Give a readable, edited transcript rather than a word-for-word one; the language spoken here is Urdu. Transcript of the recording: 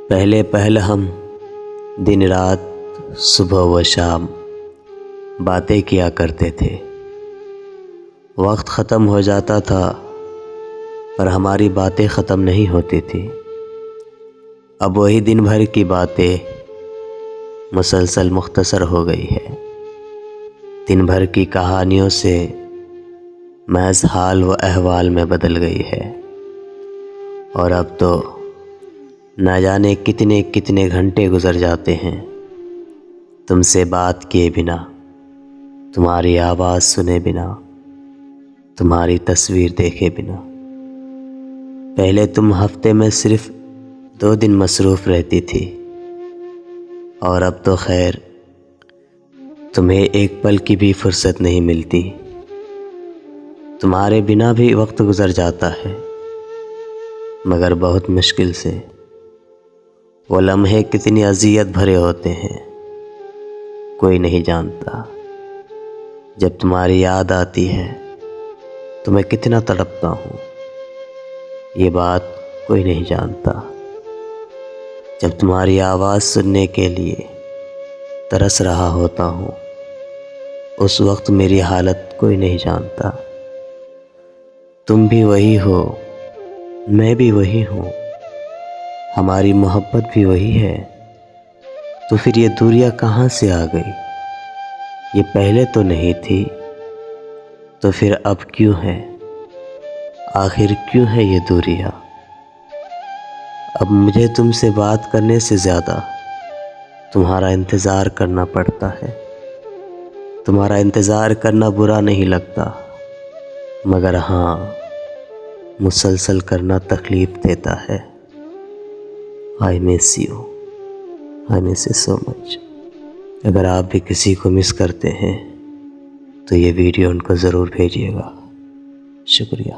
پہلے ہم دن رات صبح و شام باتیں کیا کرتے تھے۔ وقت ختم ہو جاتا تھا پر ہماری باتیں ختم نہیں ہوتی تھی۔ اب وہی دن بھر کی باتیں مسلسل مختصر ہو گئی ہے۔ دن بھر کی کہانیوں سے محض حال و احوال میں بدل گئی ہے، اور اب تو نہ جانے کتنے کتنے گھنٹے گزر جاتے ہیں تم سے بات کیے بنا، تمہاری آواز سنے بنا، تمہاری تصویر دیکھے بنا۔ پہلے تم ہفتے میں صرف 2 دن مصروف رہتی تھی، اور اب تو خیر تمہیں ایک پل کی بھی فرصت نہیں ملتی۔ تمہارے بنا بھی وقت گزر جاتا ہے، مگر بہت مشکل سے۔ وہ لمحے کتنی اذیت بھرے ہوتے ہیں کوئی نہیں جانتا۔ جب تمہاری یاد آتی ہے تو میں کتنا تڑپتا ہوں، یہ بات کوئی نہیں جانتا۔ جب تمہاری آواز سننے کے لیے ترس رہا ہوتا ہوں، اس وقت میری حالت کوئی نہیں جانتا۔ تم بھی وہی ہو، میں بھی وہی ہوں، ہماری محبت بھی وہی ہے، تو پھر یہ دوریاں کہاں سے آ گئی؟ یہ پہلے تو نہیں تھی، تو پھر اب کیوں ہے؟ آخر کیوں ہے یہ دوریاں؟ اب مجھے تم سے بات کرنے سے زیادہ تمہارا انتظار کرنا پڑتا ہے۔ تمہارا انتظار کرنا برا نہیں لگتا، مگر ہاں، مسلسل کرنا تکلیف دیتا ہے۔ I miss you. I miss you so much. اگر آپ بھی کسی کو مس کرتے ہیں تو یہ ویڈیو ان کو ضرور بھیجیے گا۔ شکریہ۔